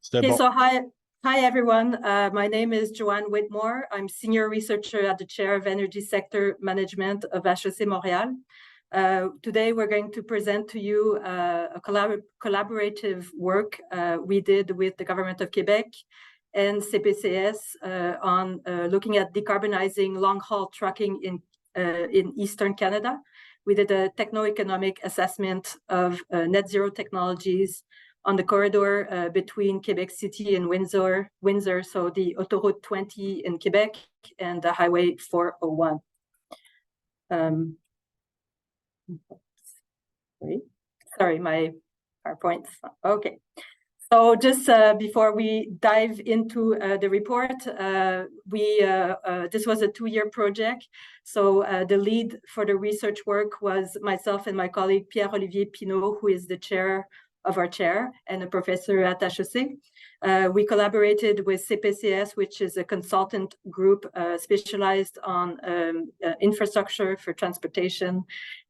C'est Okay, bon. so hi everyone. My name is Joanne Whitmore. I'm senior researcher at the Chair of Energy Sector Management of HEC Montréal. Today we're going to present to you a collaborative work we did with the Government of Quebec and CPCS on looking at decarbonizing long-haul trucking in Eastern Canada. We did a techno-economic assessment of net zero technologies on the corridor between Quebec City and Windsor, so the Autoroute 20 in Quebec and the Highway 401. Sorry, my PowerPoint. Okay. So just before we dive into the report, this was a 2-year project. So the lead for the research work was myself and my colleague Pierre-Olivier Pinault, who is the chair of our chair and a professor at HEC. We collaborated with CPCS, which is a consultant group specialized on infrastructure for transportation.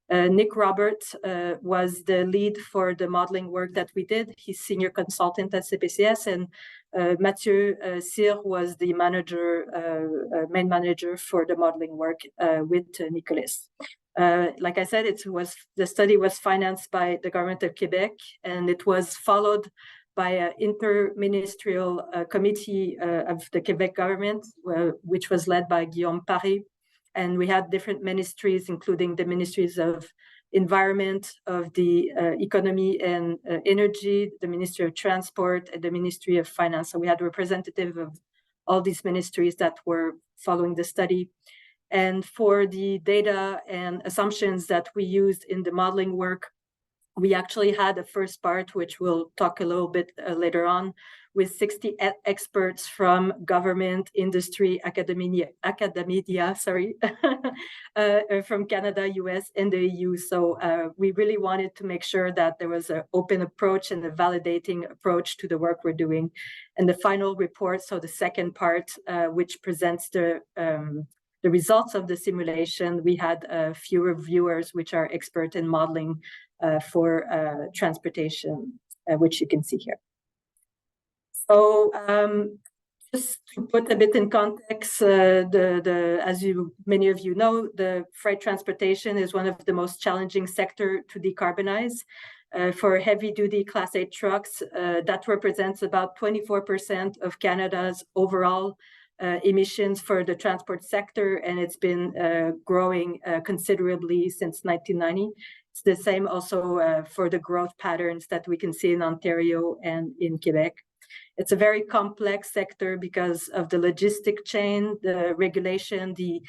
Nick Roberts was the lead for the modeling work that we did. He's senior consultant at CPCS, and Mathieu Cyr was the main manager for the modeling work with Nicolas. Like I said, the study was financed by the Government of Quebec, and it was followed by an interministerial committee of the Quebec government, which was led by Guillaume Paré. And we had different ministries, including the ministries of environment, of the economy and energy, the Ministry of Transport, and the Ministry of Finance. So we had a representative of all these ministries that were following the study. And for the data and assumptions that we used in the modeling work, we actually had a first part, which we'll talk a little bit later on, with 60 experts from government, industry, academia, from Canada, US, and the EU. So we really wanted to make sure that there was an open approach and a validating approach to the work we're doing. And the final report, so the second part, which presents the results of the simulation, we had a few reviewers, which are expert in modeling for transportation, which you can see here. So just to put a bit in context, as many of you know, the freight transportation is one of the most challenging sectors to decarbonize. For heavy-duty Class 8 trucks, that represents about 24% of Canada's overall emissions for the transport sector, and it's been growing considerably since 1990. It's the same also for the growth patterns that we can see in Ontario and in Quebec. It's a very complex sector because of the logistic chain, the regulation, the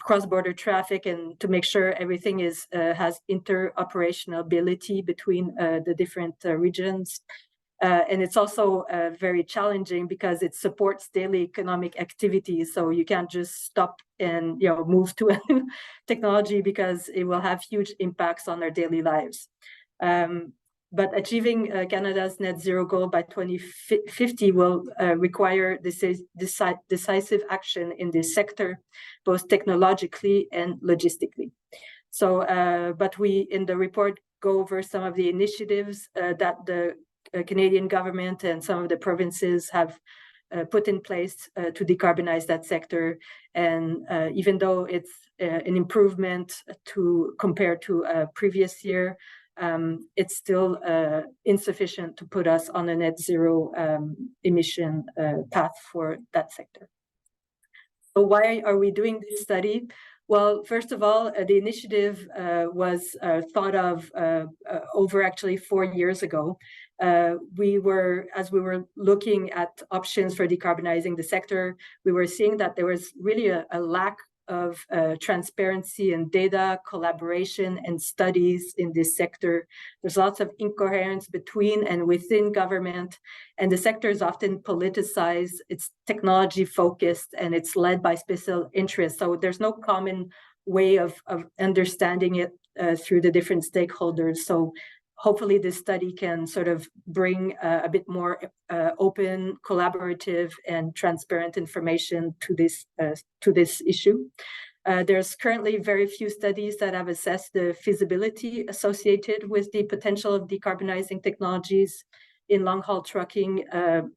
cross-border traffic, and to make sure everything has interoperability between the different regions. And it's also very challenging because it supports daily economic activities. So you can't just stop and move to a new technology because it will have huge impacts on our daily lives. But achieving Canada's net zero goal by 2050 will require decisive action in this sector, both technologically and logistically. So, but we in the report go over some of the initiatives that the Canadian government and some of the provinces have put in place to decarbonize that sector. And even though it's an improvement compared to a previous year, it's still insufficient to put us on a net zero emission path for that sector. So why are we doing this study? Well, first of all, the initiative was thought of over actually 4 years ago. As we were looking at options for decarbonizing the sector, we were seeing that there was really a lack of transparency and data collaboration and studies in this sector. There's lots of incoherence between and within government, and the sector is often politicized, it's technology focused, and it's led by special interests. So there's no common way of understanding it through the different stakeholders. So hopefully this study can sort of bring a bit more open, collaborative, and transparent information to this issue. There's currently very few studies that have assessed the feasibility associated with the potential of decarbonizing technologies. in long-haul trucking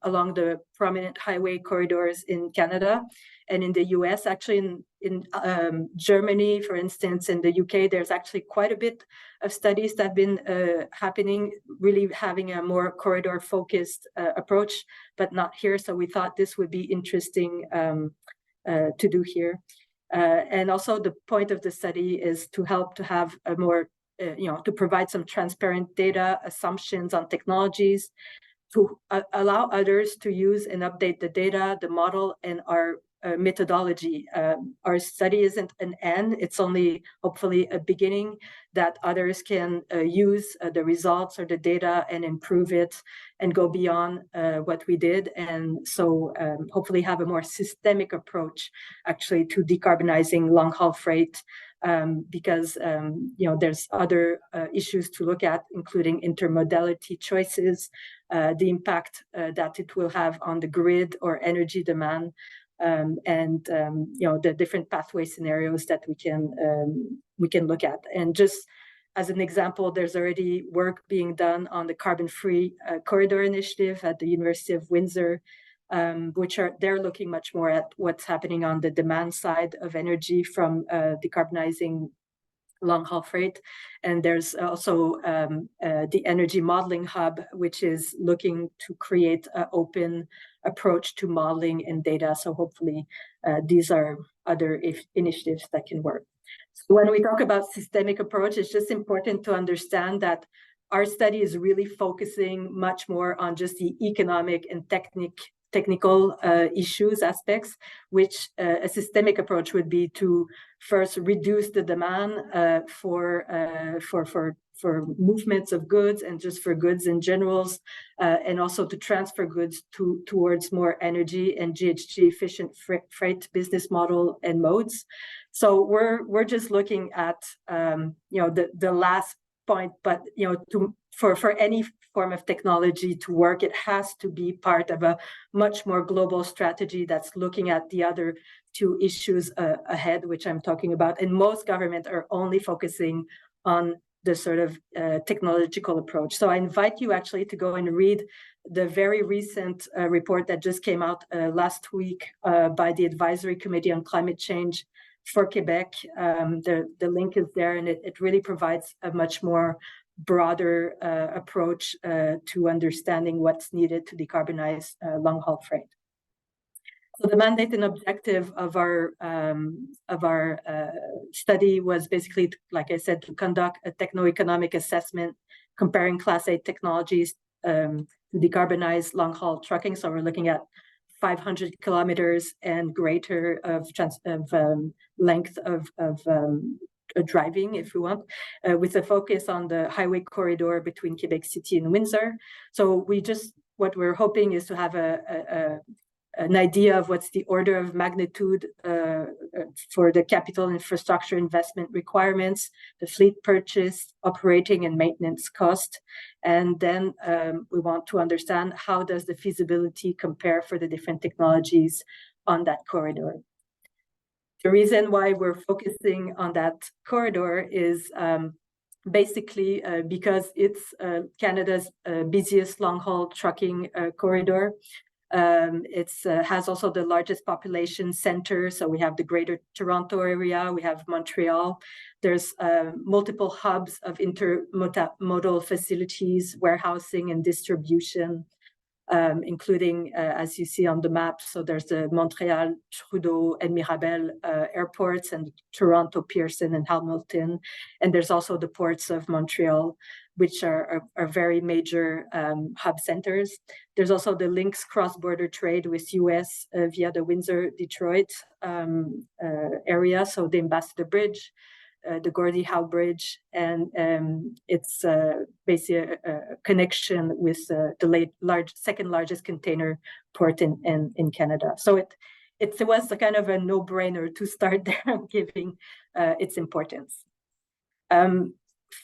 along the prominent highway corridors in Canada and in the US. Actually, in Germany, for instance, in the UK, there's actually quite a bit of studies that have been happening, really having a more corridor-focused approach, but not here. So we thought this would be interesting to do here. And also the point of the study is to help to have a more, to provide some transparent data, assumptions on technologies, to allow others to use and update the data, the model, and our methodology. Our study isn't an end, it's only hopefully a beginning that others can use the results or the data and improve it and go beyond what we did. And so hopefully have a more systemic approach actually to decarbonizing long-haul freight, because there's other issues to look at, including intermodality choices, the impact that it will have on the grid or energy demand, and the different pathway scenarios that we can look at. And just as an example, there's already work being done on the carbon-free corridor initiative at the University of Windsor, they're looking much more at what's happening on the demand side of energy from decarbonizing long-haul freight. And there's also the Energy Modeling Hub, which is looking to create an open approach to modeling and data. So hopefully these are other initiatives that can work. So when we talk about systemic approach, it's just important to understand that our study is really focusing much more on just the economic and technical issues aspects, which a systemic approach would be to first reduce the demand for movements of goods and just for goods in general, and also to transfer goods towards more energy and GHG efficient freight business model and modes. So we're just looking at the last point, but for any form of technology to work, it has to be part of a much more global strategy that's looking at the other two issues ahead, which I'm talking about. And most governments are only focusing on the sort of technological approach. So I invite you actually to go and read the very recent report that just came out last week by the Advisory Committee on Climate Change for Quebec. The link is there, and it really provides a much more broader approach to understanding what's needed to decarbonize long-haul freight. So the mandate and objective of our study was basically, like I said, to conduct a techno-economic assessment comparing Class 8 technologies to decarbonize long-haul trucking. So we're looking at 500 kilometers and greater of length of driving, if we want, with a focus on the highway corridor between Quebec City and Windsor. So what we're hoping is to have an idea of what's the order of magnitude for the capital infrastructure investment requirements, the fleet purchase, operating and maintenance cost. And then we want to understand how does the feasibility compare for the different technologies on that corridor. The reason why we're focusing on that corridor is basically because it's Canada's busiest long-haul trucking corridor. It has also the largest population center. So we have the Greater Toronto area, we have Montreal. There's multiple hubs of intermodal facilities, warehousing and distribution, including, as you see on the map, so there's the Montreal, Trudeau, and Mirabel airports, and Toronto, Pearson, and Hamilton. And there's also the ports of Montreal, which are very major hub centers. There's also the Lynx cross-border trade with US via the Windsor-Detroit area, so the Ambassador Bridge, the Gordie Howe Bridge, and it's basically a connection with the second largest container port in Canada. So it was a kind of a no-brainer to start there, giving its importance.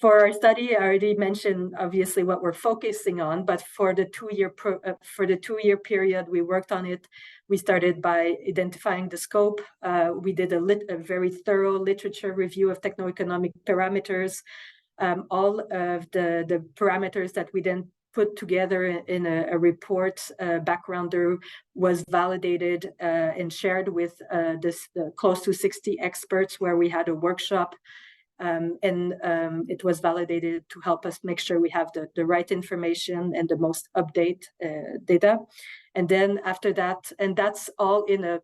For our study, I already mentioned obviously what we're focusing on, but for the two-year period we worked on it, we started by identifying the scope. We did a very thorough literature review of techno-economic parameters. All of the parameters that we put together in a report backgrounder was validated and shared with this close to 60 experts, where we had a workshop. It was validated to help us make sure we have the right information and the most update data. And then after that, and that's all in a,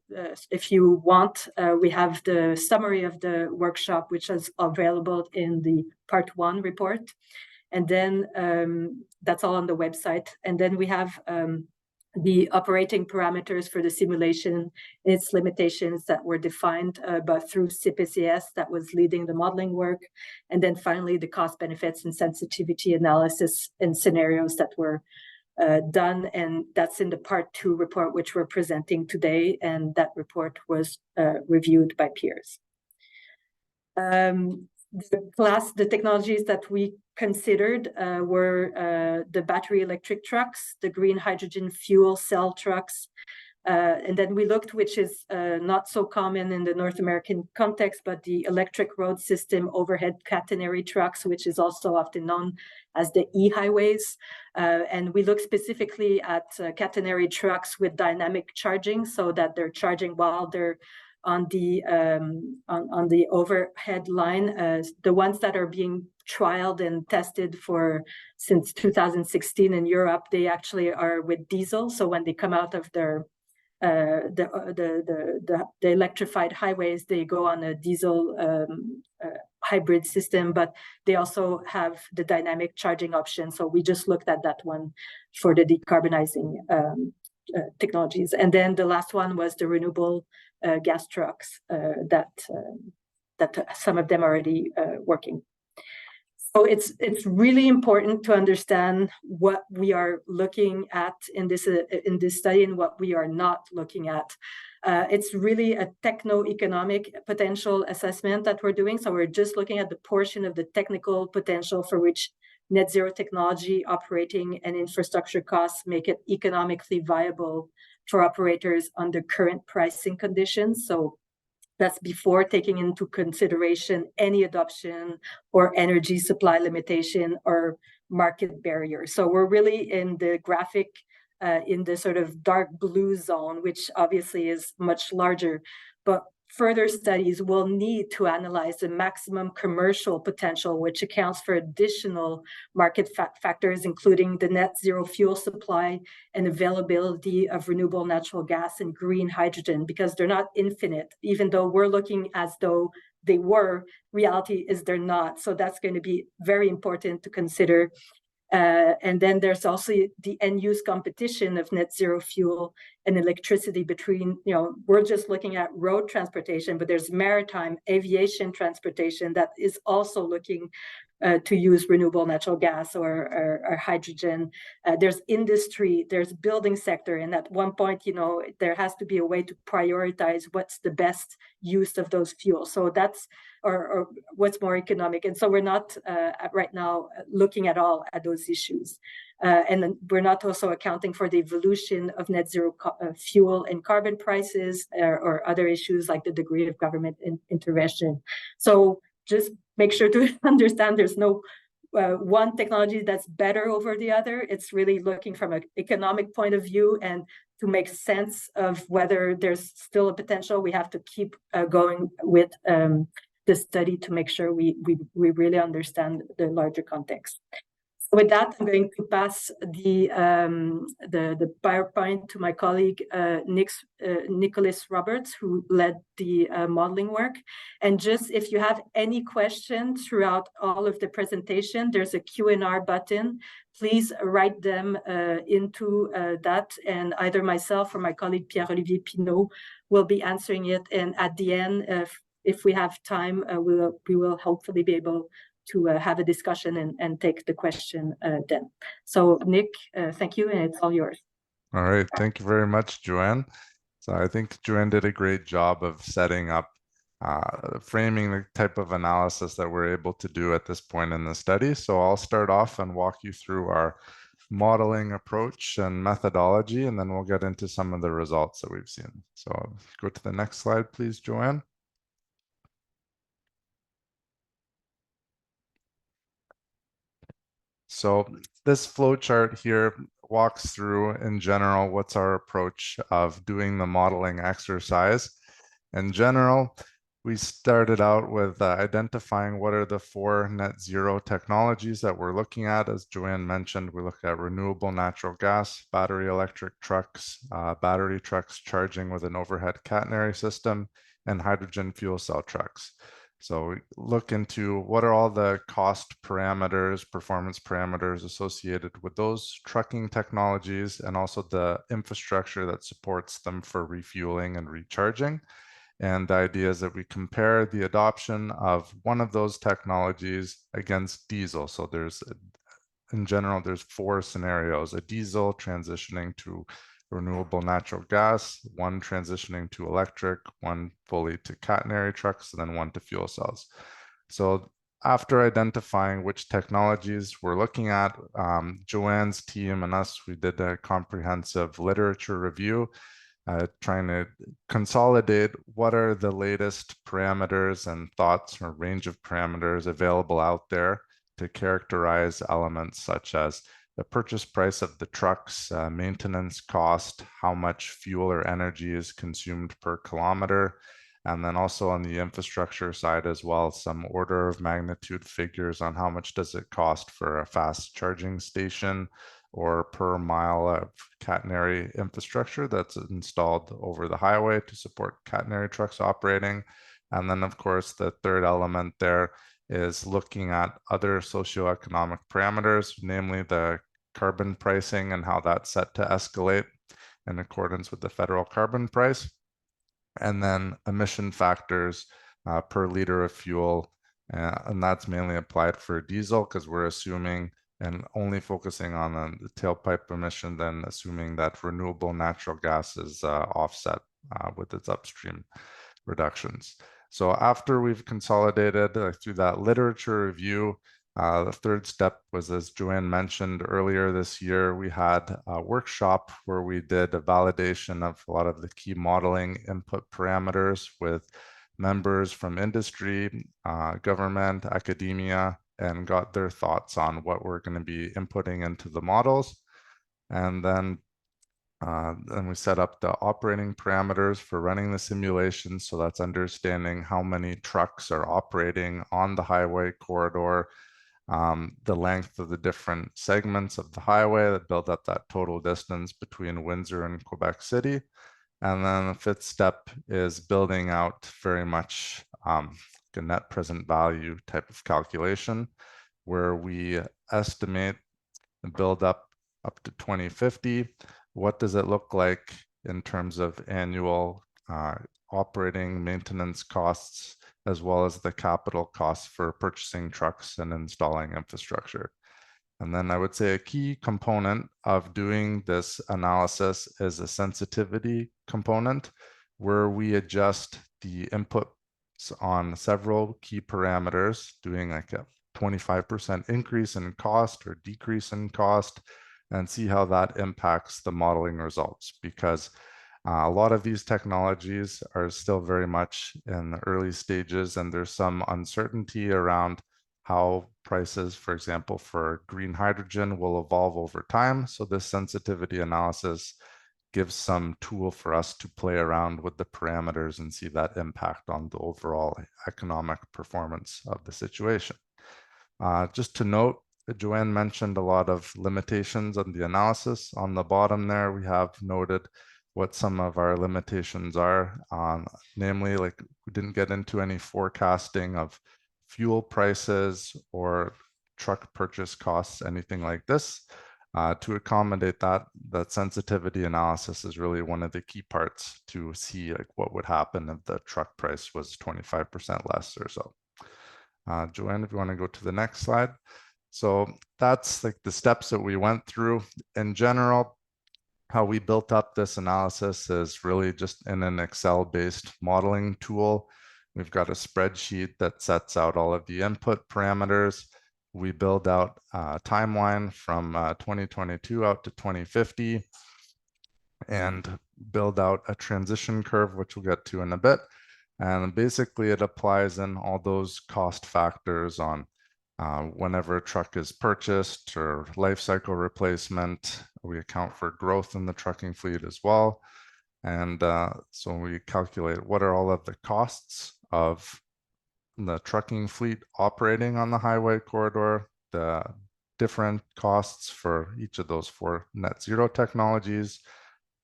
if you want, we have the summary of the workshop, which is available in the part 1 report. And then that's all on the website. And then we have the operating parameters for the simulation, its limitations that were defined but through CPCS that was leading the modeling work. And then finally, the cost benefits and sensitivity analysis and scenarios that were done. And that's in the part 2 report, which we're presenting today. And that report was reviewed by peers. The technologies that we considered were the battery electric trucks, the green hydrogen fuel cell trucks, and then we looked, which is not so common in the North American context, but the electric road system overhead catenary trucks, which is also often known as the e-highways. And we looked specifically at catenary trucks with dynamic charging, so that they're charging while they're on the overhead line. The ones that are being trialed and tested since 2016 in Europe, they actually are with diesel. So when they come out of their the electrified highways, they go on a diesel hybrid system, but they also have the dynamic charging option. So we just looked at that one for the decarbonizing technologies. And then the last one was the renewable gas trucks that some of them are already working. So it's really important to understand what we are looking at in this study and what we are not looking at. It's really a techno-economic potential assessment that we're doing. So we're just looking at the portion of the technical potential for which net zero technology operating and infrastructure costs make it economically viable for operators under current pricing conditions. So that's before taking into consideration any adoption or energy supply limitation or market barrier. So we're really in the graphic, in the sort of dark blue zone, which obviously is much larger, but further studies will need to analyze the maximum commercial potential, which accounts for additional market factors, including the net zero fuel supply and availability of renewable natural gas and green hydrogen, because they're not infinite. Even though we're looking as though they were, reality is they're not. So that's going to be very important to consider. And then there's also the end-use competition of net zero fuel and electricity between, we're just looking at road transportation, but there's maritime aviation transportation that is also looking to use renewable natural gas or hydrogen. There's industry, there's building sector, and at one point, there has to be a way to prioritize what's the best use of those fuels. So that's or what's more economic. And so we're not right now looking at all at those issues. And then we're not also accounting for the evolution of net zero fuel and carbon prices or other issues like the degree of government intervention. So just make sure to understand there's no one technology that's better over the other. It's really looking from an economic point of view, and to make sense of whether there's still a potential, we have to keep going with the study to make sure we really understand the larger context. So with that, I'm going to pass the PowerPoint to my colleague, Nicholas Roberts, who led the modeling work. And just if you have any questions throughout all of the presentation, there's a Q&R button. Please write them into that, and either myself or my colleague Pierre-Olivier Pinault will be answering it. And at the end, if we have time, we will hopefully be able to have a discussion and take the question then. So Nick, thank you, and it's all yours. All right, thank you very much, Joanne. So I think Joanne did a great job of setting up, framing the type of analysis that we're able to do at this point in the study. So I'll start off and walk you through our modeling approach and methodology, and then we'll get into some of the results that we've seen. So go to the next slide, please, Joanne. So this flow chart here walks through in general what's our approach of doing the modeling exercise. In general, we started out with identifying what are the 4 net zero technologies that we're looking at. As Joanne mentioned, we look at renewable natural gas, battery electric trucks, battery trucks charging with an overhead catenary system, and hydrogen fuel cell trucks. So we look into what are all the cost parameters, performance parameters associated with those trucking technologies, and also the infrastructure that supports them for refueling and recharging. And the idea is that we compare the adoption of one of those technologies against diesel. So in general, there's 4 scenarios: a diesel transitioning to renewable natural gas, one transitioning to electric, one fully to catenary trucks, and then one to fuel cells. So after identifying which technologies we're looking at, Joanne's team and us, we did a comprehensive literature review, trying to consolidate what are the latest parameters and thoughts or range of parameters available out there to characterize elements such as the purchase price of the trucks, maintenance cost, how much fuel or energy is consumed per kilometer, and then also on the infrastructure side as well, some order of magnitude figures on how much does it cost for a fast charging station or per mile of catenary infrastructure that's installed over the highway to support catenary trucks operating. And then, of course, the third element there is looking at other socioeconomic parameters, namely the carbon pricing and how that's set to escalate in accordance with the federal carbon price, and then emission factors per liter of fuel. And that's mainly applied for diesel because we're assuming and only focusing on the tailpipe emission, then assuming that renewable natural gas is offset with its upstream reductions. So after we've consolidated through that literature review, the third step was, as Joanne mentioned earlier this year, we had a workshop where we did a validation of a lot of the key modeling input parameters with members from industry, government, academia, and got their thoughts on what we're going to be inputting into the models. And then we set up the operating parameters for running the simulation. So that's understanding how many trucks are operating on the highway corridor, the length of the different segments of the highway that build up that total distance between Windsor and Quebec City. And then the 5th step is building out very much a net present value type of calculation, where we estimate and build up to 2050. What does it look like in terms of annual operating maintenance costs, as well as the capital costs for purchasing trucks and installing infrastructure? And then I would say a key component of doing this analysis is a sensitivity component, where we adjust the inputs on several key parameters, doing like a 25% increase in cost or decrease in cost, and see how that impacts the modeling results. Because a lot of these technologies are still very much in the early stages, and there's some uncertainty around how prices, for example, for green hydrogen will evolve over time. So this sensitivity analysis gives some tool for us to play around with the parameters and see that impact on the overall economic performance of the situation. Just to note, Joanne mentioned a lot of limitations on the analysis. On the bottom there, we have noted what some of our limitations are, namely, like we didn't get into any forecasting of fuel prices or truck purchase costs, anything like this. To accommodate that sensitivity analysis is really one of the key parts to see like what would happen if the truck price was 25% less or so. Joanne, if you want to go to the next slide. So that's like the steps that we went through. In general, how we built up this analysis is really just in an Excel-based modeling tool. We've got a spreadsheet that sets out all of the input parameters. We build out a timeline from 2022 out to 2050 and build out a transition curve, which we'll get to in a bit. And basically it applies in all those cost factors on Whenever a truck is purchased or life cycle replacement, we account for growth in the trucking fleet as well. And so we calculate what are all of the costs of the trucking fleet operating on the highway corridor, the different costs for each of those 4 net zero technologies.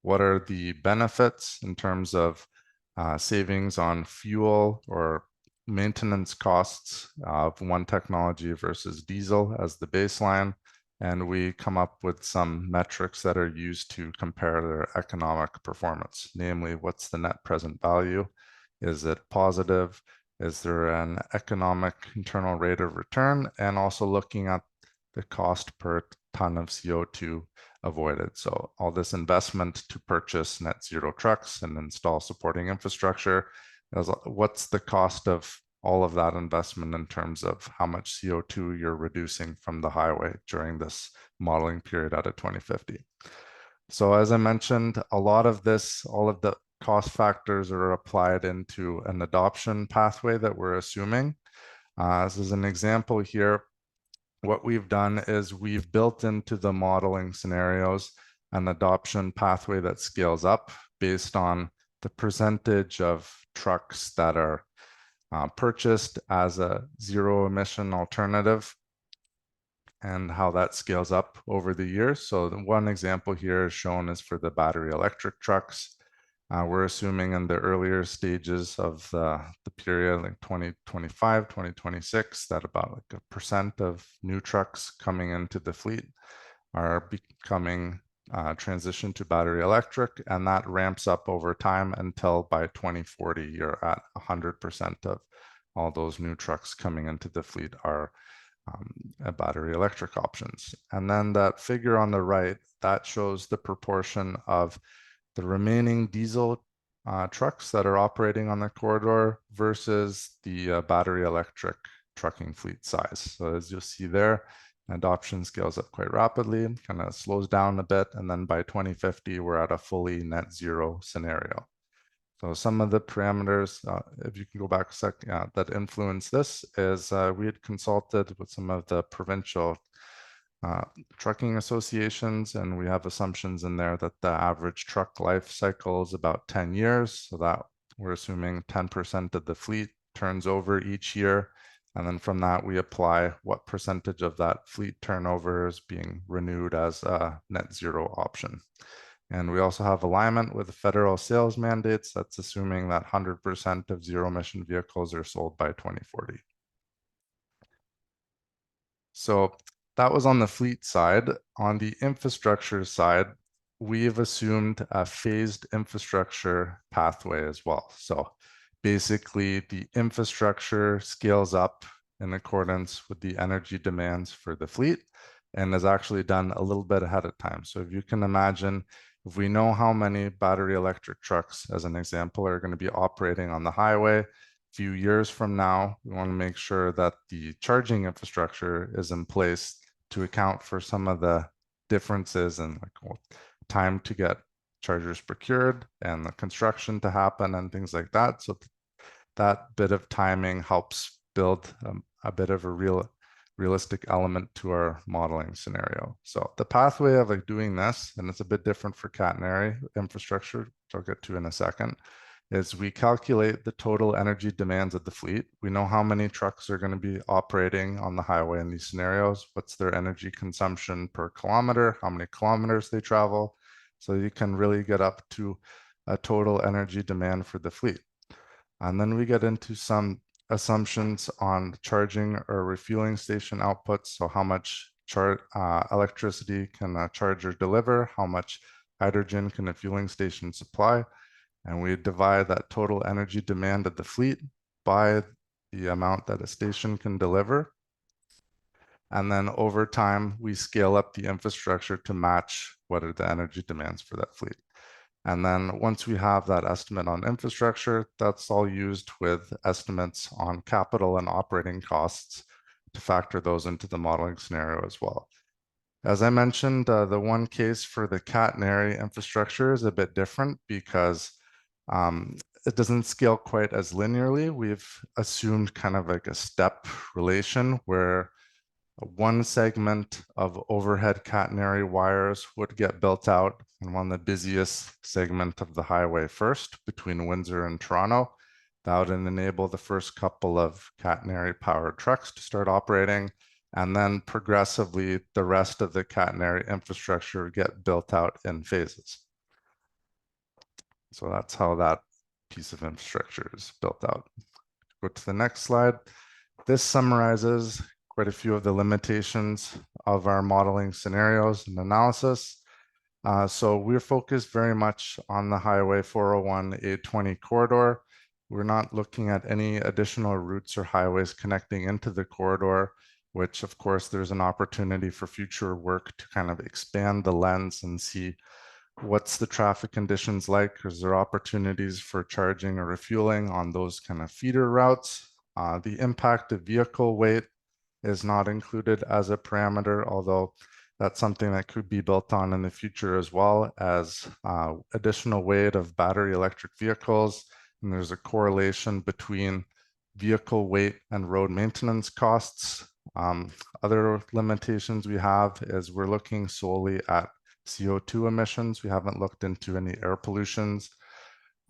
What are the benefits in terms of savings on fuel or maintenance costs of one technology versus diesel as the baseline? And we come up with some metrics that are used to compare their economic performance, namely, what's the net present value? Is it positive? Is there an economic internal rate of return? And also looking at the cost per ton of CO2 avoided. So all this investment to purchase net zero trucks and install supporting infrastructure, what's the cost of all of that investment in terms of how much CO2 you're reducing from the highway during this modeling period out of 2050. So as I mentioned, a lot of this, all of the cost factors are applied into an adoption pathway that we're assuming. This is an example here. What we've done is we've built into the modeling scenarios an adoption pathway that scales up based on the percentage of trucks that are purchased as a zero emission alternative and how that scales up over the years. So the one example here is shown is for the battery electric trucks. We're assuming in the earlier stages of the period, like 2025, 2026, that about like 1% of new trucks coming into the fleet are becoming transitioned to battery electric, and that ramps up over time until by 2040, you're at 100% of all those new trucks coming into the fleet are battery electric options. And then that figure on the right, that shows the proportion of the remaining diesel trucks that are operating on the corridor versus the battery electric trucking fleet size. So as you'll see there, adoption scales up quite rapidly, kind of slows down a bit, and then by 2050, we're at a fully net zero scenario. So some of the parameters, if you can go back a sec, that influence this is we had consulted with some of the provincial trucking associations, and we have assumptions in there that the average truck life cycle is about 10 years. So that we're assuming 10% of the fleet turns over each year. And then from that, we apply what percentage of that fleet turnover is being renewed as a net zero option. And we also have alignment with the federal sales mandates. That's assuming that 100% of zero emission vehicles are sold by 2040. So that was on the fleet side. On the infrastructure side, we've assumed a phased infrastructure pathway as well. So basically, the infrastructure scales up in accordance with the energy demands for the fleet and is actually done a little bit ahead of time. So if you can imagine, if we know how many battery electric trucks, as an example, are going to be operating on the highway, few years from now, we want to make sure that the charging infrastructure is in place to account for some of the differences in like time to get chargers procured and the construction to happen and things like that. So that bit of timing helps build a bit of a realistic element to our modeling scenario. So the pathway of like doing this, and it's a bit different for catenary infrastructure, which I'll get to in a second, is we calculate the total energy demands of the fleet. We know how many trucks are going to be operating on the highway in these scenarios, what's their energy consumption per kilometer, how many kilometers they travel. So you can really get up to a total energy demand for the fleet. And then we get into some assumptions on charging or refueling station outputs. So how much electricity can a charger deliver? How much hydrogen can a fueling station supply? And we divide that total energy demand of the fleet by the amount that a station can deliver. And then over time, we scale up the infrastructure to match what are the energy demands for that fleet. And then once we have that estimate on infrastructure, that's all used with estimates on capital and operating costs to factor those into the modeling scenario as well. As I mentioned, the one case for the catenary infrastructure is a bit different because it doesn't scale quite as linearly. We've assumed kind of like a step relation where one segment of overhead catenary wires would get built out and on the busiest segment of the highway first between Windsor and Toronto. That would enable the first couple of catenary powered trucks to start operating, and then progressively the rest of the catenary infrastructure would get built out in phases. So that's how that piece of infrastructure is built out. Go to the next slide. This summarizes quite a few of the limitations of our modeling scenarios and analysis. So we're focused very much on the Highway 401 820 corridor. We're not looking at any additional routes or highways connecting into the corridor, which of course there's an opportunity for future work to kind of expand the lens and see what's the traffic conditions like. Is there opportunities for charging or refueling on those kind of feeder routes? The impact of vehicle weight is not included as a parameter, although that's something that could be built on in the future, as well as additional weight of battery electric vehicles. And there's a correlation between vehicle weight and road maintenance costs. Other limitations we have is we're looking solely at CO2 emissions. We haven't looked into any air pollutions.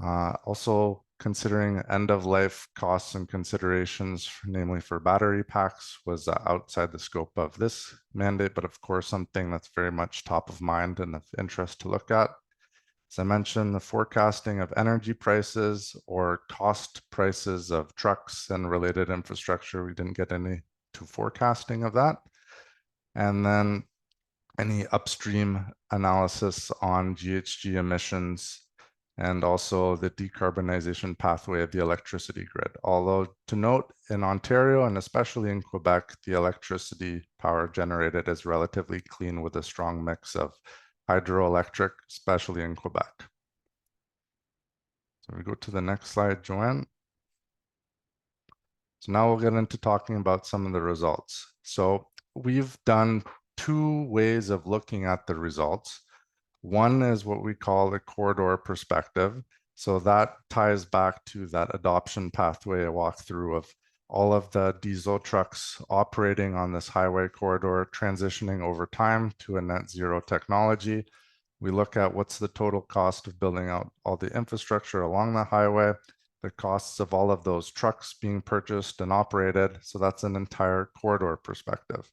Also considering end-of-life costs and considerations, namely for battery packs, was outside the scope of this mandate, but of course something that's very much top of mind and of interest to look at. As I mentioned, the forecasting of energy prices or cost prices of trucks and related infrastructure, we didn't get any to forecasting of that. And then any upstream analysis on GHG emissions and also the decarbonization pathway of the electricity grid. Although to note, in Ontario and especially in Quebec, the electricity power generated is relatively clean with a strong mix of hydroelectric, especially in Quebec. So we go to the next slide, Joanne. So now we'll get into talking about some of the results. So we've done two ways of looking at the results. One is what we call the corridor perspective. So that ties back to that adoption pathway I walked through of all of the diesel trucks operating on this highway corridor, transitioning over time to a net zero technology. We look at what's the total cost of building out all the infrastructure along the highway, the costs of all of those trucks being purchased and operated. So that's an entire corridor perspective.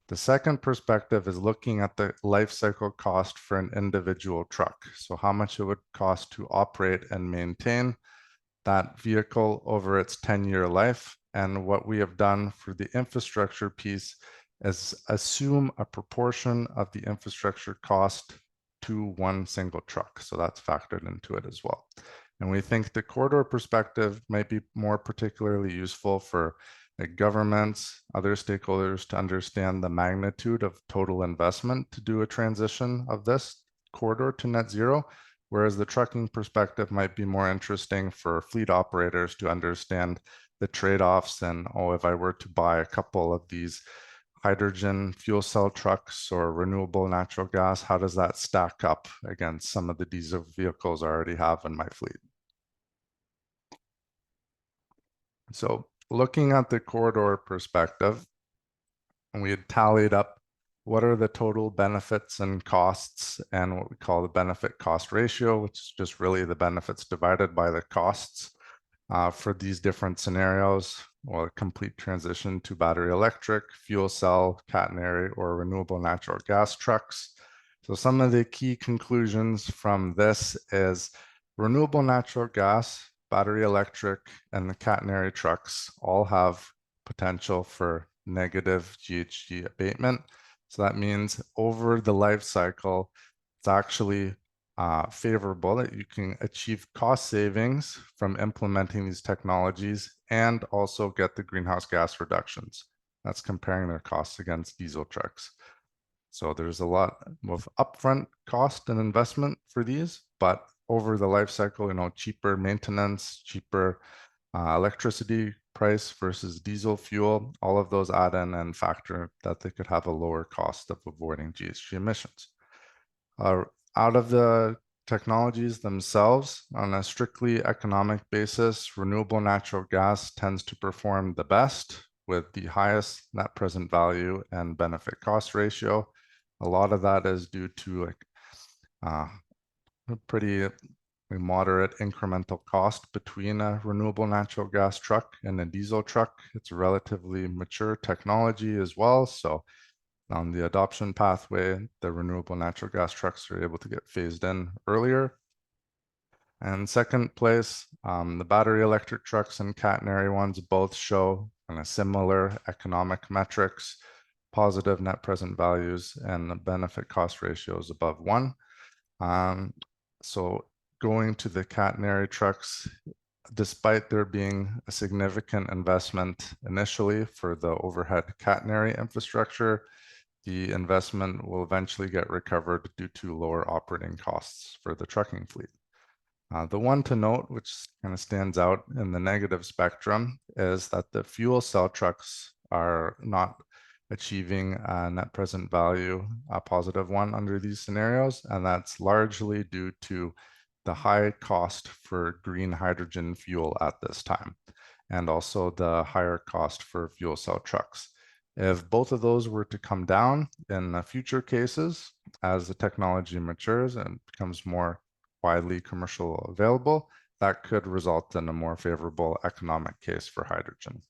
The second perspective is looking at the life cycle cost for an individual truck. So how much it would cost to operate and maintain that vehicle over its 10-year life. And what we have done for the infrastructure piece is assume a proportion of the infrastructure cost to one single truck. So that's factored into it as well. And we think the corridor perspective might be more particularly useful for governments, other stakeholders to understand the magnitude of total investment to do a transition of this corridor to net zero, whereas the trucking perspective might be more interesting for fleet operators to understand the trade-offs and, oh, if I were to buy a couple of these hydrogen fuel cell trucks or renewable natural gas, how does that stack up against some of the diesel vehicles I already have in my fleet? So looking at the corridor perspective, we had tallied up what are the total benefits and costs and what we call the benefit cost ratio, which is just really the benefits divided by the costs for these different scenarios, or a complete transition to battery electric, fuel cell, catenary, or renewable natural gas trucks. So some of the key conclusions from this is renewable natural gas, battery electric, and the catenary trucks all have potential for negative GHG abatement. So that means over the life cycle, it's actually favorable that you can achieve cost savings from implementing these technologies and also get the greenhouse gas reductions. That's comparing their costs against diesel trucks. So there's a lot of upfront cost and investment for these, but over the life cycle, cheaper maintenance, cheaper electricity price versus diesel fuel, all of those add in and factor that they could have a lower cost of avoiding GHG emissions. Out of the technologies themselves, on a strictly economic basis, renewable natural gas tends to perform the best with the highest net present value and benefit cost ratio. A lot of that is due to a pretty moderate incremental cost between a renewable natural gas truck and a diesel truck. It's a relatively mature technology as well. So on the adoption pathway, the renewable natural gas trucks are able to get phased in earlier. And second place, the battery electric trucks and catenary ones both show kind of similar economic metrics, positive net present values, and the benefit cost ratios above 1. So going to the catenary trucks, despite there being a significant investment initially for the overhead catenary infrastructure, the investment will eventually get recovered due to lower operating costs for the trucking fleet. The one to note, which kind of stands out in the negative spectrum, is that the fuel cell trucks are not achieving a net present value, a positive one under these scenarios, and that's largely due to the high cost for green hydrogen fuel at this time, and also the higher cost for fuel cell trucks. If both of those were to come down in the future cases, as the technology matures and becomes more widely commercially available, that could result in a more favorable economic case for hydrogen.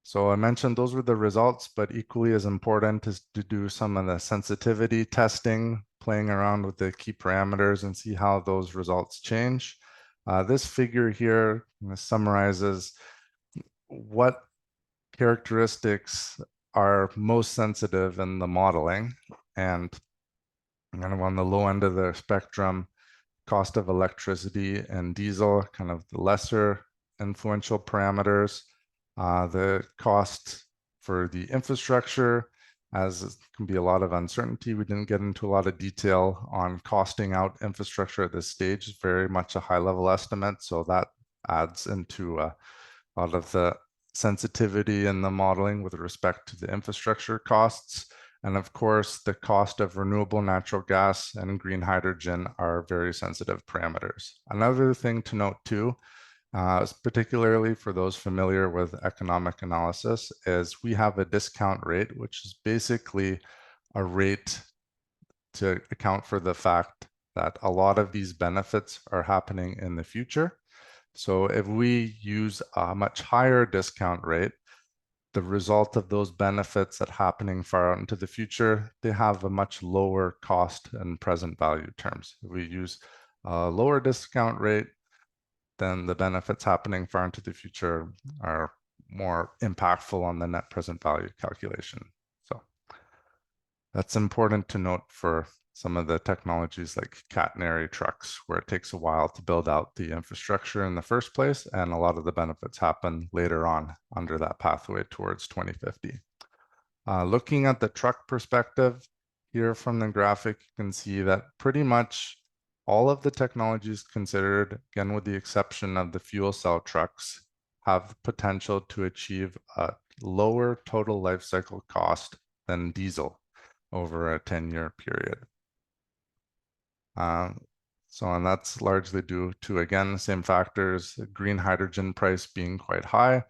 So I mentioned those were the results, but equally as important is to do some of the sensitivity testing, playing around with the key parameters and see how those results change. This figure here summarizes what characteristics are most sensitive in the modeling, and kind of on the low end of the spectrum, cost of electricity and diesel, kind of the lesser influential parameters. The cost for the infrastructure, as it can be a lot of uncertainty. We didn't get into a lot of detail on costing out infrastructure at this stage. It's very much a high level estimate. So that adds into a lot of the sensitivity in the modeling with respect to the infrastructure costs. And of course, the cost of renewable natural gas and green hydrogen are very sensitive parameters. Another thing to note too, particularly for those familiar with economic analysis, is we have a discount rate, which is basically a rate to account for the fact that a lot of these benefits are happening in the future. So if we use a much higher discount rate, the result of those benefits that happening far out into the future, they have a much lower cost and present value terms. If we use a lower discount rate, then the benefits happening far into the future are more impactful on the net present value calculation. So that's important to note for some of the technologies like catenary trucks, where it takes a while to build out the infrastructure in the first place, and a lot of the benefits happen later on under that pathway towards 2050. Looking at the truck perspective, here from the graphic, you can see that pretty much all of the technologies considered, again with the exception of the fuel cell trucks, have the potential to achieve a lower total life cycle cost than diesel over a 10-year period. And that's largely due to, again, the same factors, the green hydrogen price being quite high,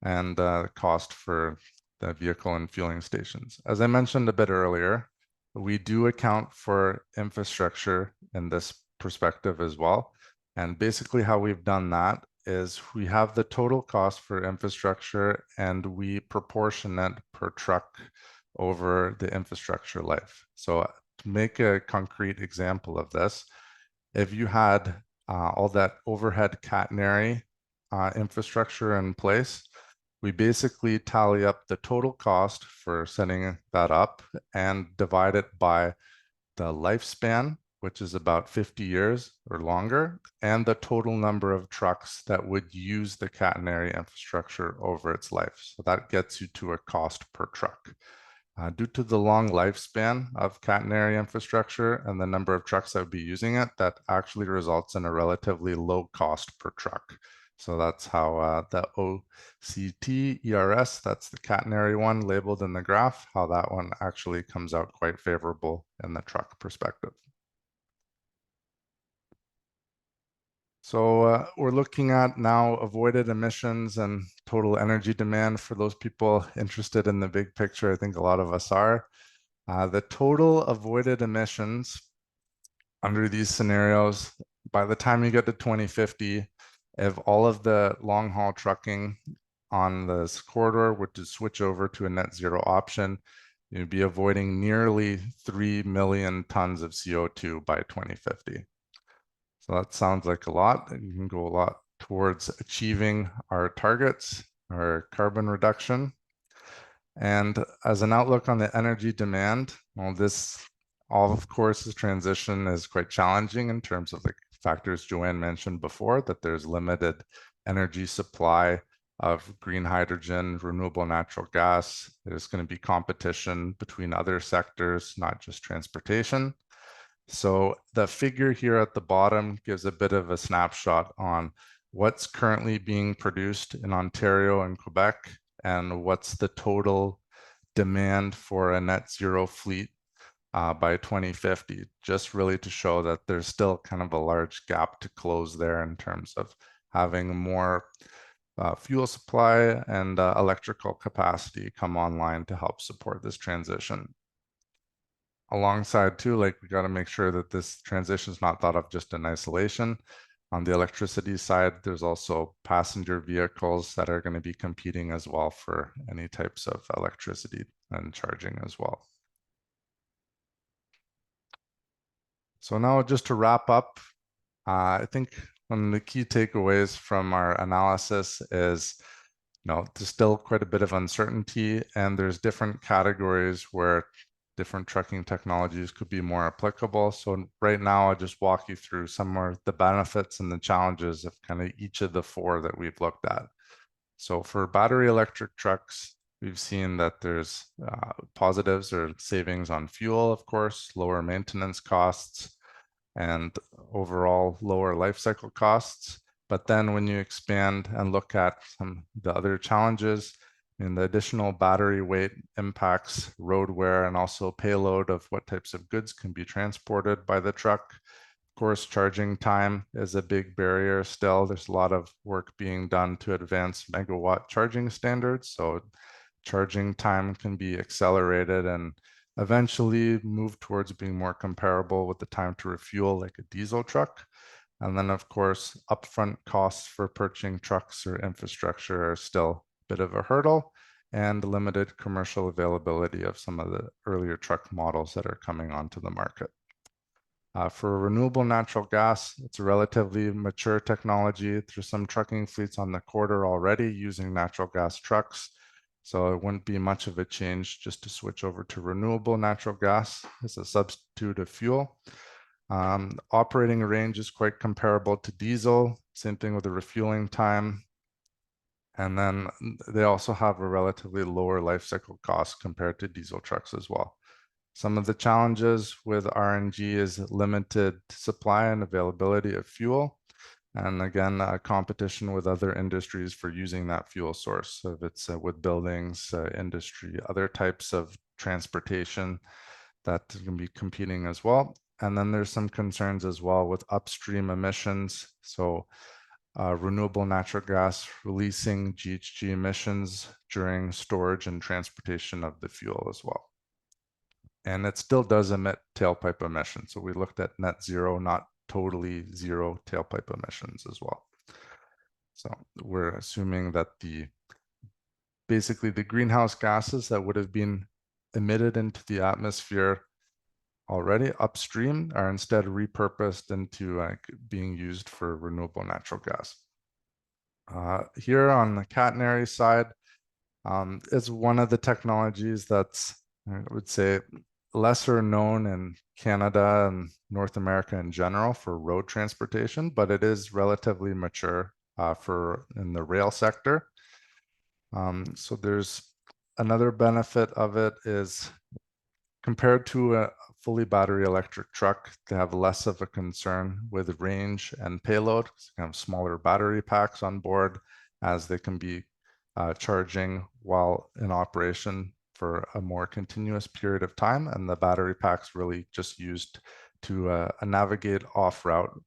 and the cost for the vehicle and fueling stations. As I mentioned a bit earlier, we do account for infrastructure in this perspective as well. And basically how we've done that is we have the total cost for infrastructure and we proportion it per truck over the infrastructure life. So to make a concrete example of this, if you had all that overhead catenary infrastructure in place, we basically tally up the total cost for setting that up and divide it by the lifespan, which is about 50 years or longer, and the total number of trucks that would use the catenary infrastructure over its life. So that gets you to a cost per truck. Due to the long lifespan of catenary infrastructure and the number of trucks that would be using it, that actually results in a relatively low cost per truck. So that's how the OCT ERS, that's the catenary one labeled in the graph, how that one actually comes out quite favorable in the truck perspective. So we're looking at now avoided emissions and total energy demand for those people interested in the big picture. I think a lot of us are. The total avoided emissions under these scenarios, by the time you get to 2050, if all of the long haul trucking on this corridor were to switch over to a net zero option, you'd be avoiding nearly 3 million tons of CO2 by 2050. So that sounds like a lot. You can go a lot towards achieving our targets, our carbon reduction. And as an outlook on the energy demand, well, of course, this transition is quite challenging in terms of the factors Joanne mentioned before, that there's limited energy supply of green hydrogen, renewable natural gas. There's going to be competition between other sectors, not just transportation. So the figure here at the bottom gives a bit of a snapshot on what's currently being produced in Ontario and Quebec, and what's the total demand for a net zero fleet by 2050, just really to show that there's still kind of a large gap to close there in terms of having more fuel supply and electrical capacity come online to help support this transition. Alongside too, like we got to make sure that this transition is not thought of just in isolation. On the electricity side, there's also passenger vehicles that are going to be competing as well for any types of electricity and charging as well. So now just to wrap up, I think one of the key takeaways from our analysis is, there's still quite a bit of uncertainty, and there's different categories where different trucking technologies could be more applicable. So right now, I'll just walk you through some of the benefits and the challenges of kind of each of the four that we've looked at. So for battery electric trucks, we've seen that there's positives or savings on fuel, of course, lower maintenance costs, and overall lower life cycle costs. But then when you expand and look at some of the other challenges, and the additional battery weight impacts road wear and also payload of what types of goods can be transported by the truck. Of course, charging time is a big barrier still. There's a lot of work being done to advance megawatt charging standards. So charging time can be accelerated and eventually move towards being more comparable with the time to refuel like a diesel truck. And then, of course, upfront costs for purchasing trucks or infrastructure are still a bit of a hurdle, and limited commercial availability of some of the earlier truck models that are coming onto the market. For renewable natural gas, it's a relatively mature technology. There's some trucking fleets on the corridor already using natural gas trucks. So it wouldn't be much of a change just to switch over to renewable natural gas as a substitute of fuel. Operating range is quite comparable to diesel, same thing with the refueling time. And then they also have a relatively lower life cycle cost compared to diesel trucks as well. Some of the challenges with RNG is limited supply and availability of fuel. And again, competition with other industries for using that fuel source. So if it's with buildings, industry, other types of transportation that can be competing as well. And then there's some concerns as well with upstream emissions. So renewable natural gas releasing GHG emissions during storage and transportation of the fuel as well. And it still does emit tailpipe emissions. So we looked at net zero, not totally zero tailpipe emissions as well. So we're assuming that basically the greenhouse gases that would have been emitted into the atmosphere already upstream are instead repurposed into being used for renewable natural gas. Here on the catenary side, is one of the technologies that's, I would say, lesser known in Canada and North America in general for road transportation, but it is relatively mature in the rail sector. So there's another benefit of it is compared to a fully battery electric truck, they have less of a concern with range and payload. They have smaller battery packs on board, as they can be charging while in operation for a more continuous period of time. And the battery pack's really just used to navigate off route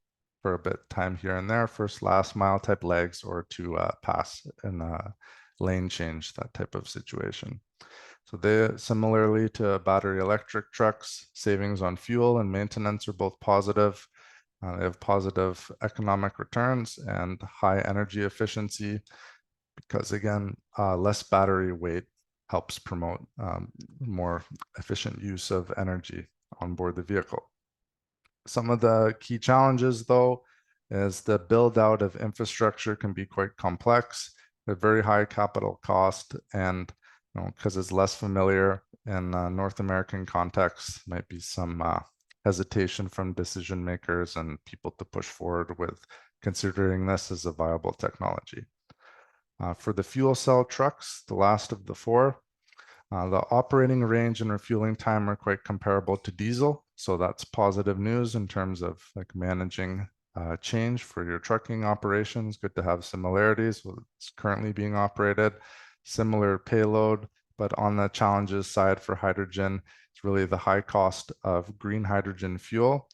for a bit time here and there, first last mile type legs, or to pass in a lane change, that type of situation. So they, similarly to battery electric trucks, savings on fuel and maintenance are both positive. They have positive economic returns and high energy efficiency because, again, less battery weight helps promote more efficient use of energy on board the vehicle. Some of the key challenges, though, is the build out of infrastructure can be quite complex, a very high capital cost, and because it's less familiar in North American contexts, might be some hesitation from decision makers and people to push forward with considering this as a viable technology. For the fuel cell trucks, the last of the four, the operating range and refueling time are quite comparable to diesel. So that's positive news in terms of like managing change for your trucking operations. Good to have similarities with what's currently being operated. Similar payload, but on the challenges side for hydrogen, it's really the high cost of green hydrogen fuel,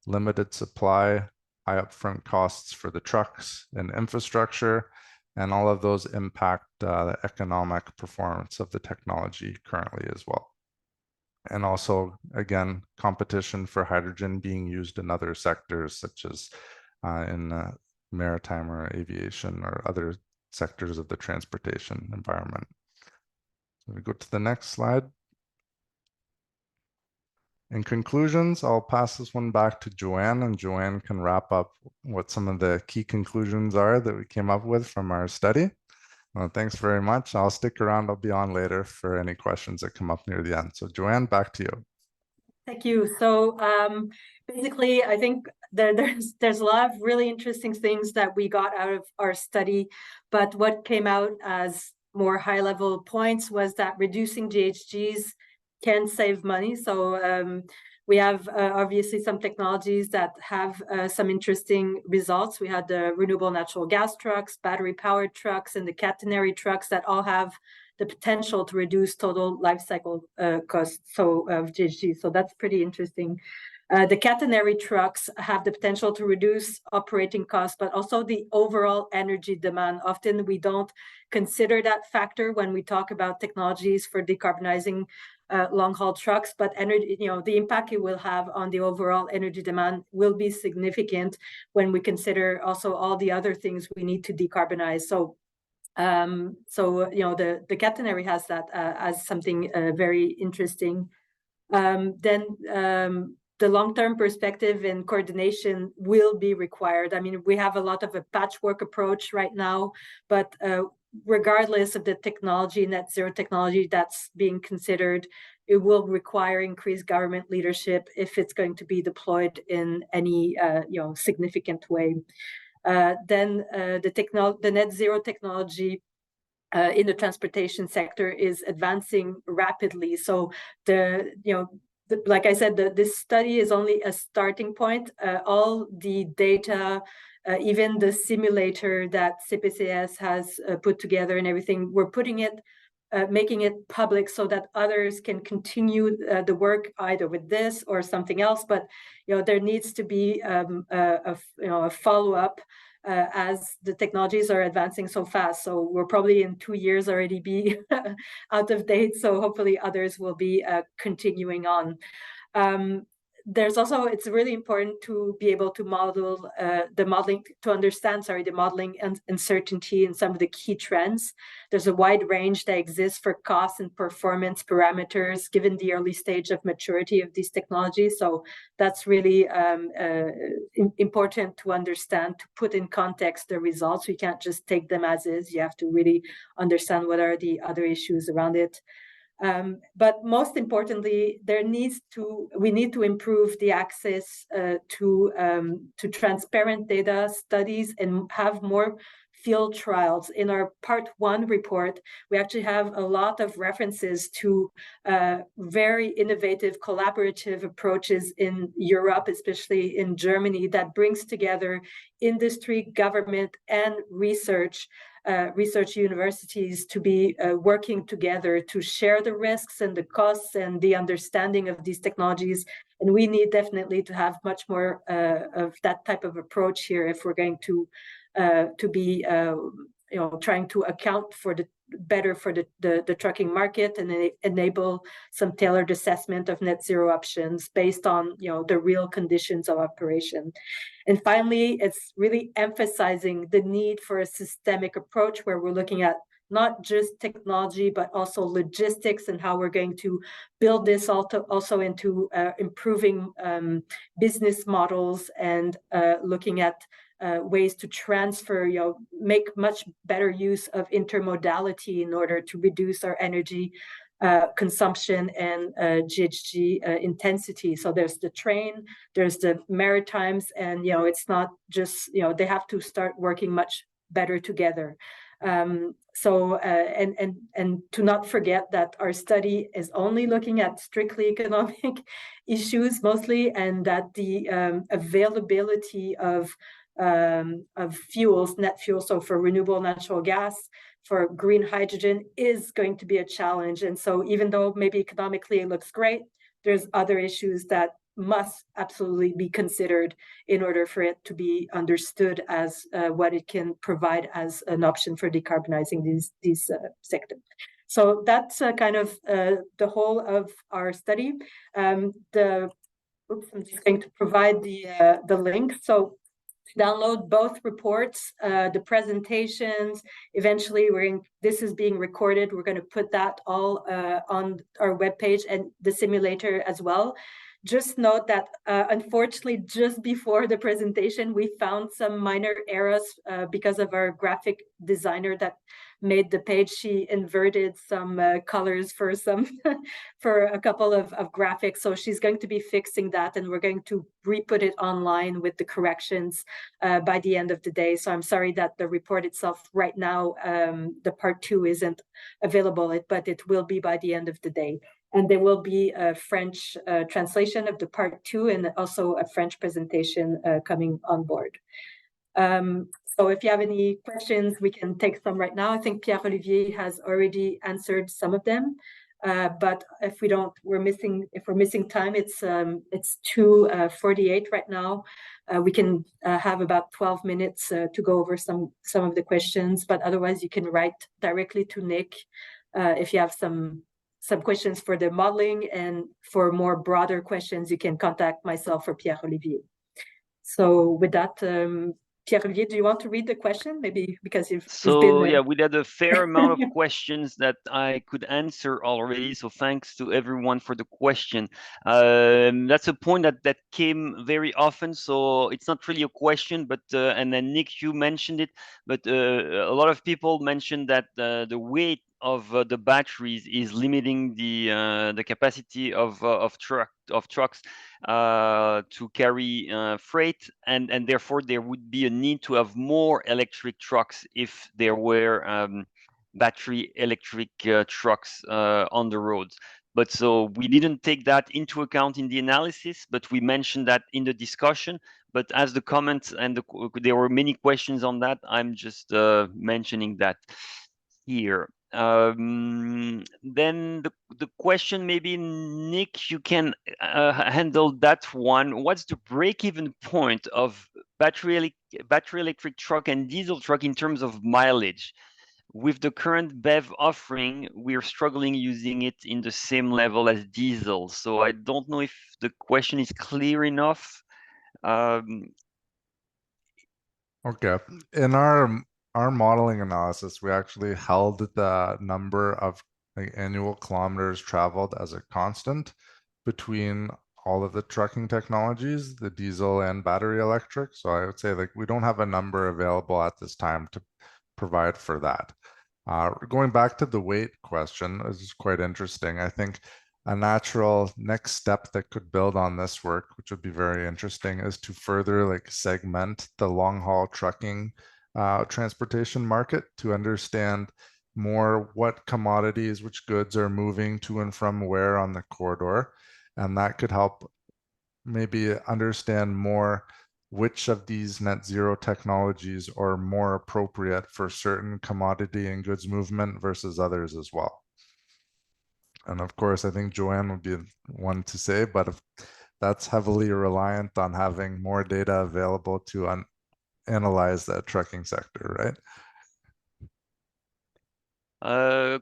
limited supply, high upfront costs for the trucks and infrastructure, and all of those impact the economic performance of the technology currently as well. And also, again, competition for hydrogen being used in other sectors, such as in maritime or aviation or other sectors of the transportation environment. So we go to the next slide. In conclusions, I'll pass this one back to Joanne, and Joanne can wrap up what some of the key conclusions are that we came up with from our study. Well, thanks very much. I'll stick around. I'll be on later for any questions that come up near the end. So Joanne, back to you. Thank you. So basically, I think there's a lot of really interesting things that we got out of our study, but what came out as more high-level points was that reducing GHGs can save money. So we have obviously some technologies that have some interesting results. We had the renewable natural gas trucks, battery-powered trucks, and the catenary trucks that all have the potential to reduce total life cycle costs of GHG. So that's pretty interesting. The catenary trucks have the potential to reduce operating costs, but also the overall energy demand. Often we don't consider that factor when we talk about technologies for decarbonizing long-haul trucks, but energy, the impact it will have on the overall energy demand will be significant when we consider also all the other things we need to decarbonize. So the catenary has that as something very interesting. The long-term perspective and coordination will be required. I mean, we have a lot of a patchwork approach right now, but regardless of the technology, net zero technology that's being considered, it will require increased government leadership if it's going to be deployed in any significant way. The net zero technology in the transportation sector is advancing rapidly. So like I said, this study is only a starting point. All the data, even the simulator that CPCS has put together and everything, we're putting it, making it public so that others can continue the work either with this or something else. But there needs to be a follow-up as the technologies are advancing so fast. So we're probably in 2 years already be out of date. So hopefully others will be continuing on. There's also, it's really important to be able to model to understand the modeling and uncertainty in some of the key trends. There's a wide range that exists for cost and performance parameters given the early stage of maturity of these technologies. So that's really important to understand, to put in context the results. We can't just take them as is. You have to really understand what are the other issues around it. But most importantly, we need to improve the access to transparent data studies and have more field trials. In our part 1 report, we actually have a lot of references to very innovative collaborative approaches in Europe, especially in Germany, that brings together industry, government, and research research universities to be working together to share the risks and the costs and the understanding of these technologies. And we need definitely to have much more of that type of approach here if we're going to be trying to account for the trucking market and enable some tailored assessment of net zero options based on the real conditions of operation. And finally, it's really emphasizing the need for a systemic approach where we're looking at not just technology, but also logistics and how we're going to build this also into improving business models and looking at ways to transfer, make much better use of intermodality in order to reduce our energy consumption and GHG intensity. So there's the train, there's the maritimes, and it's not just they have to start working much better together. And to not forget that our study is only looking at strictly economic issues mostly, and that the availability of fuels, net fuels, so for renewable natural gas, for green hydrogen is going to be a challenge. And so even though maybe economically it looks great, there's other issues that must absolutely be considered in order for it to be understood as what it can provide as an option for decarbonizing these sectors. So that's kind of the whole of our study. I'm just going to provide the link. So download both reports, the presentations. Eventually, this is being recorded. We're going to put that all on our webpage and the simulator as well. Just note that unfortunately, just before the presentation, we found some minor errors because of our graphic designer that made the page. She inverted some colors for for a couple of graphics. So she's going to be fixing that, and we're going to re-put it online with the corrections by the end of the day. So I'm sorry that the report itself right now, the part 2 isn't available, but it will be by the end of the day. And there will be a French translation of the part 2 and also a French presentation coming on board. So if you have any questions, we can take some right now. I think Pierre-Olivier has already answered some of them. But if we're missing time, it's 2:48 right now. We can have about 12 minutes to go over some of the questions, but otherwise you can write directly to Nick if you have some questions for the modeling, and for more broader questions, you can contact myself or Pierre-Olivier. So with that, Pierre-Olivier, do you want to read the question? Maybe because you've been yeah, we had a fair amount of questions that I could answer already. So thanks to everyone for the question. That's a point that came very often. So it's not really a question, but and then Nick, you mentioned it, but a lot of people mentioned that the weight of the batteries is limiting the capacity of trucks to carry freight, and therefore there would be a need to have more electric trucks if there were battery electric trucks on the roads. But so we didn't take that into account in the analysis, but we mentioned that in the discussion. But as the comments and there were many questions on that, I'm just mentioning that here. Then the question, maybe Nick, you can handle that one. What's the break-even point of battery electric truck and diesel truck in terms of mileage? With the current BEV offering, we're struggling using it in the same level as diesel. So I don't know if the question is clear enough. Okay, in our modeling analysis, we actually held the number of annual kilometers traveled as a constant between all of the trucking technologies, the diesel and battery electric. So I would say we don't have a number available at this time to provide for that. Going back to the weight question, this is quite interesting. I think a natural next step that could build on this work, which would be very interesting, is to further segment the long haul trucking transportation market to understand more what commodities, which goods are moving to and from where on the corridor. And that could help maybe understand more which of these net zero technologies are more appropriate for certain commodity and goods movement versus others as well. And of course, I think Joanne would be one to say, but if that's heavily reliant on having more data available to analyze that trucking sector, right?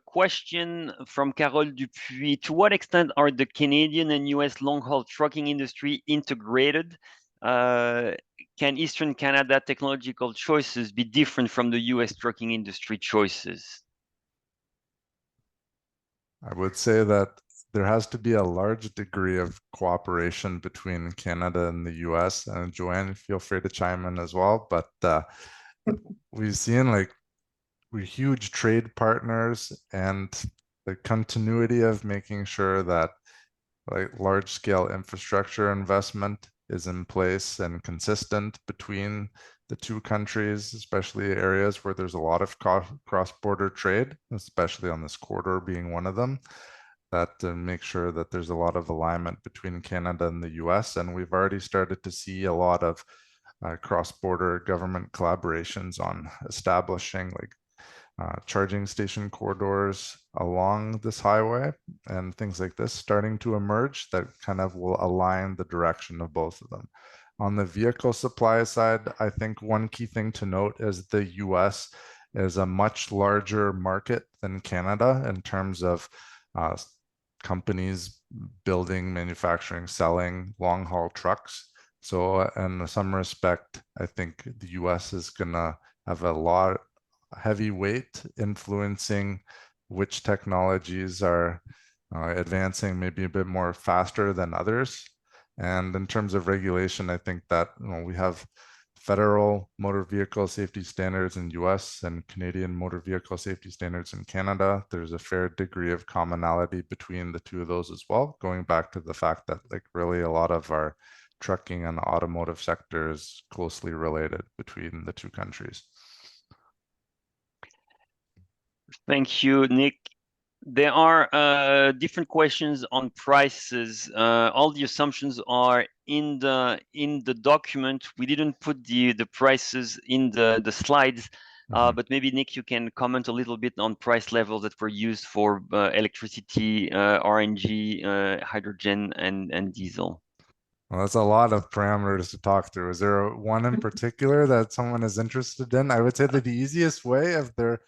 Question from Carole Dupuis. To what extent are the Canadian and US long-haul trucking industry integrated? Can Eastern Canada technological choices be different from the US trucking industry choices? I would say that there has to be a large degree of cooperation between Canada and the US. And Joanne, feel free to chime in as well. But we've seen like we're huge trade partners, and the continuity of making sure that like large scale infrastructure investment is in place and consistent between the two countries, especially areas where there's a lot of cross-border trade, especially on this corridor being one of them, that to make sure that there's a lot of alignment between Canada and the US. And we've already started to see a lot of cross-border government collaborations on establishing like charging station corridors along this highway and things like this starting to emerge that kind of will align the direction of both of them. On the vehicle supply side, I think one key thing to note is the US is a much larger market than Canada in terms of companies building, manufacturing, selling long-haul trucks. So in some respect, I think the US is gonna have a lot heavy weight influencing which technologies are advancing maybe a bit more faster than others. And in terms of regulation, I think that we have federal motor vehicle safety standards in US and Canadian motor vehicle safety standards in Canada. There's a fair degree of commonality between the two of those as well, going back to the fact that like really a lot of our trucking and automotive sector is closely related between the two countries. Thank you, Nick. There are different questions on prices. All the assumptions are in the document. We didn't put the prices in the slides, but maybe Nick, you can comment a little bit on price levels that were used for electricity, RNG, hydrogen, and diesel. Well, that's a lot of parameters to talk through. Is there one in particular that someone is interested in? I would say that the easiest way, if they're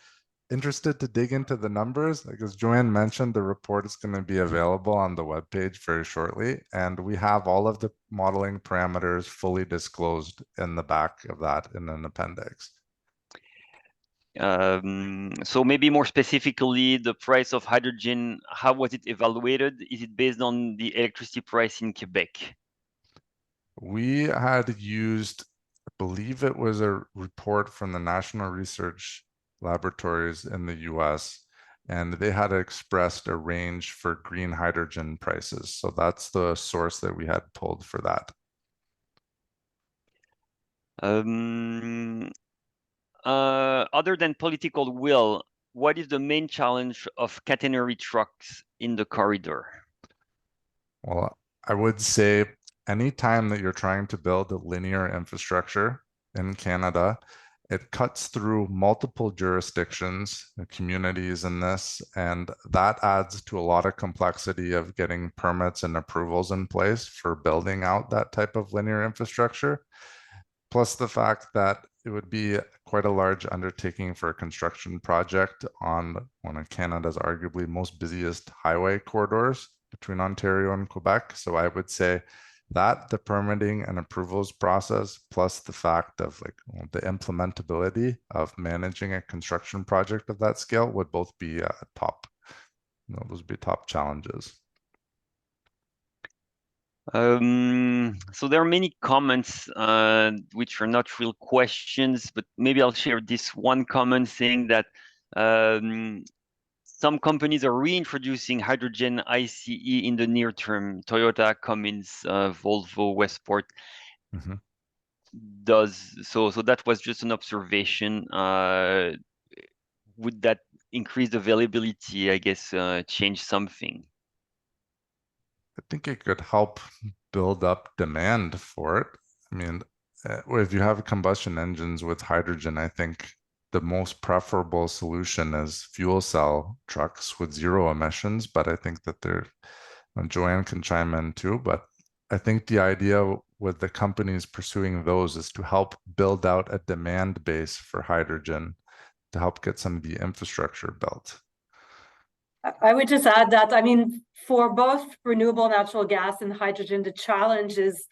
interested to dig into the numbers, like as Joanne mentioned, the report is going to be available on the webpage very shortly. And we have all of the modeling parameters fully disclosed in the back of that in an appendix. So maybe more specifically, the price of hydrogen, how was it evaluated? Is it based on the electricity price in Quebec? We had used, I believe it was a report from the National Research Laboratories in the US, and they had expressed a range for green hydrogen prices. So that's the source that we had pulled for that. Other than political will, what is the main challenge of catenary trucks in the corridor? Well, I would say anytime that you're trying to build a linear infrastructure in Canada, it cuts through multiple jurisdictions, communities in this, and that adds to a lot of complexity of getting permits and approvals in place for building out that type of linear infrastructure. Plus the fact that it would be quite a large undertaking for a construction project on one of Canada's arguably most busiest highway corridors between Ontario and Quebec. So I would say that the permitting and approvals process, plus the fact of like the implementability of managing a construction project of that scale would both be top, those would be top challenges. So there are many comments which are not real questions, but maybe I'll share this one comment saying that some companies are reintroducing hydrogen ICE in the near term. Toyota, Cummins, Volvo, Westport does so. So that was just an observation. Would that increased availability, I guess, change something? I think it could help build up demand for it. I mean, if you have combustion engines with hydrogen, I think the most preferable solution is fuel cell trucks with zero emissions. But I think that Joanne can chime in too, but I think the idea with the companies pursuing those is to help build out a demand base for hydrogen to help get some of the infrastructure built. I would just add that, I mean, for both renewable natural gas and hydrogen, the challenge is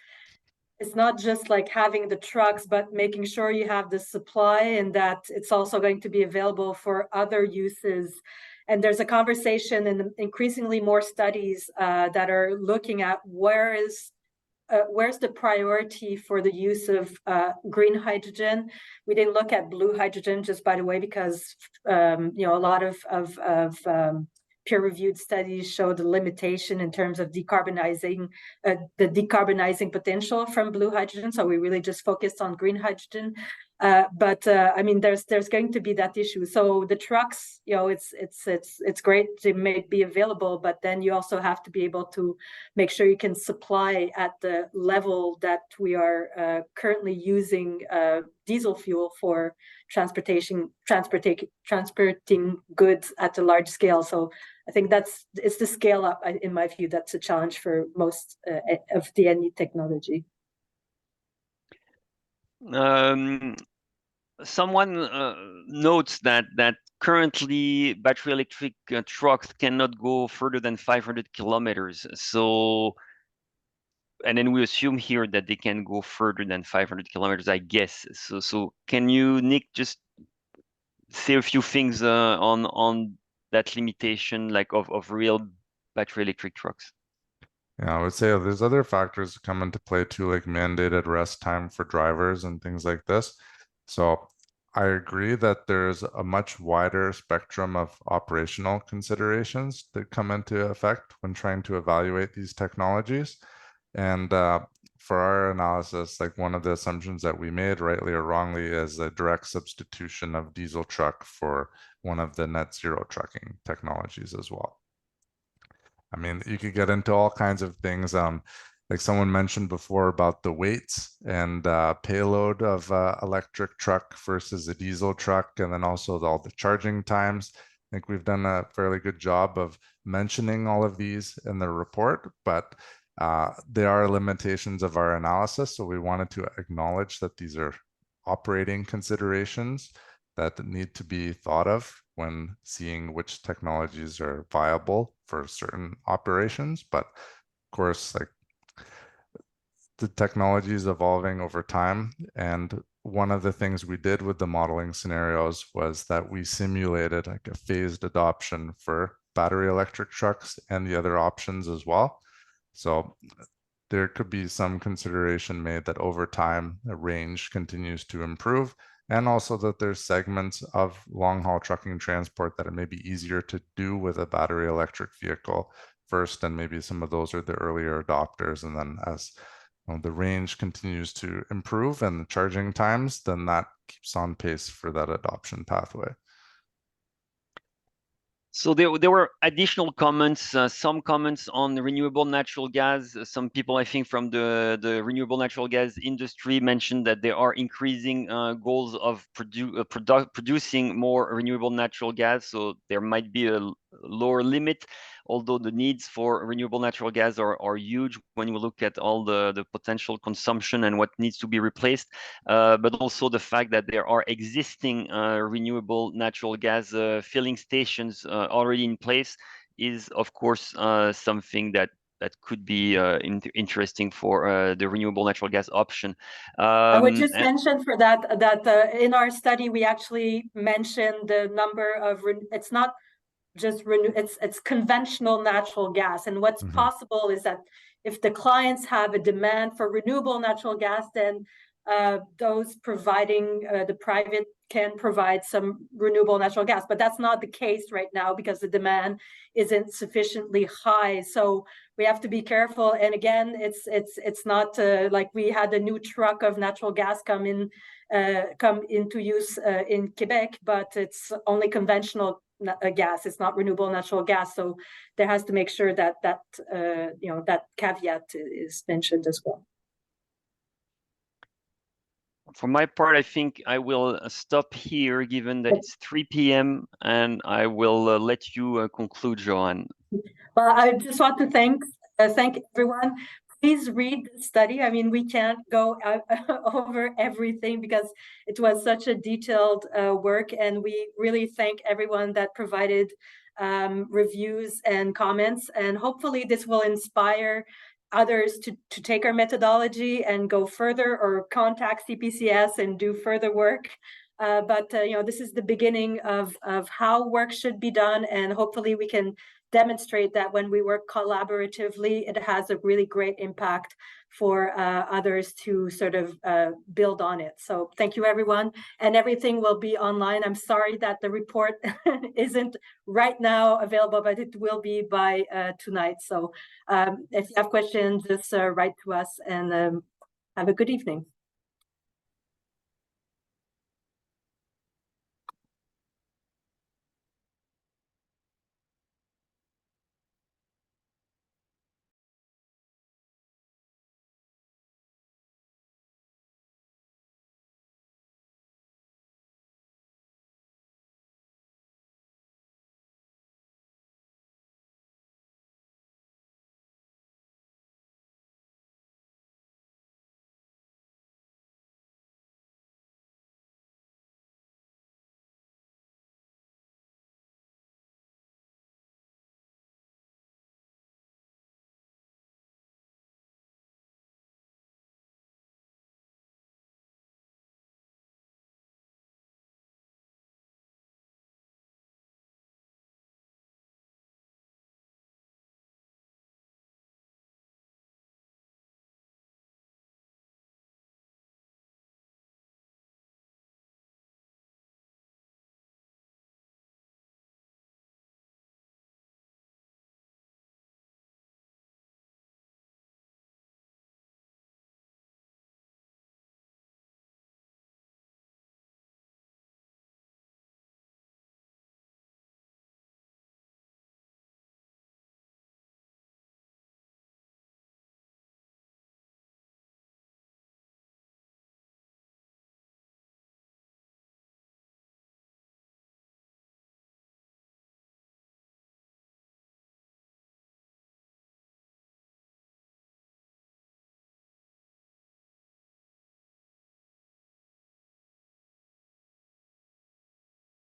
it's not just like having the trucks, but making sure you have the supply and that it's also going to be available for other uses. And there's a conversation and increasingly more studies that are looking at where's the priority for the use of green hydrogen. We didn't look at blue hydrogen, just by the way, because a lot of peer-reviewed studies show the limitation in terms of decarbonizing the decarbonizing potential from blue hydrogen. So we really just focused on green hydrogen. But I mean, there's going to be that issue. So the trucks, it's great to be available, but then you also have to be able to make sure you can supply at the level that we are currently using diesel fuel for transporting goods at a large scale. So I think it's the scale up, in my view, that's a challenge for most of the any technology. Someone notes that currently battery electric trucks cannot go further than 500 kilometers. So, and then we assume here that they can go further than 500 kilometers, I guess. So can you, Nick, just say a few things on that limitation, like of real battery electric trucks? Yeah, I would say there's other factors that come into play too, like mandated rest time for drivers and things like this. So I agree that there's a much wider spectrum of operational considerations that come into effect when trying to evaluate these technologies. And for our analysis, like one of the assumptions that we made, rightly or wrongly, is a direct substitution of diesel truck for one of the net zero trucking technologies as well. I mean, you could get into all kinds of things. Like someone mentioned before about the weights and payload of electric truck versus a diesel truck, and then also all the charging times. I think we've done a fairly good job of mentioning all of these in the report, but there are limitations of our analysis. So we wanted to acknowledge that these are operating considerations that need to be thought of when seeing which technologies are viable for certain operations. But of course, like the technology is evolving over time. And one of the things we did with the modeling scenarios was that we simulated like a phased adoption for battery electric trucks and the other options as well. So there could be some consideration made that over time, the range continues to improve, and also that there's segments of long-haul trucking transport that it may be easier to do with a battery electric vehicle first, and maybe some of those are the earlier adopters. And then as the range continues to improve and the charging times, then that keeps on pace for that adoption pathway. So there were additional comments, some comments on renewable natural gas. Some people, I think, from the renewable natural gas industry mentioned that there are increasing goals of producing more renewable natural gas. So there might be a lower limit, although the needs for renewable natural gas are huge when you look at all the potential consumption and what needs to be replaced, but also the fact that there are existing renewable natural gas filling stations already in place is, of course, something that could be interesting for the renewable natural gas option. I would just mention for that in our study, we actually mentioned the number of, it's not just it's conventional natural gas. And what's possible is that if the clients have a demand for renewable natural gas, then those providing the private can provide some renewable natural gas. But that's not the case right now because the demand isn't sufficiently high. So we have to be careful. And again, it's not like we had a new truck of natural gas come into use in Quebec, but it's only conventional gas. It's not renewable natural gas. So there has to make sure that that caveat is mentioned as well. For my part, I think I will stop here, given that it's 3 p.m., and I will let you conclude, Joanne. Well, I just want to thank everyone. Please read the study. I mean, we can't go over everything because it was such a detailed work, and we really thank everyone that provided reviews and comments. And hopefully this will inspire others to take our methodology and go further, or contact CPCS and do further work. But this is the beginning of how work should be done, and hopefully we can demonstrate that when we work collaboratively, it has a really great impact for others to sort of build on it. So thank you, everyone. And everything will be online. I'm sorry that the report isn't right now available, but it will be by tonight. So if you have questions, just write to us, and have a good evening.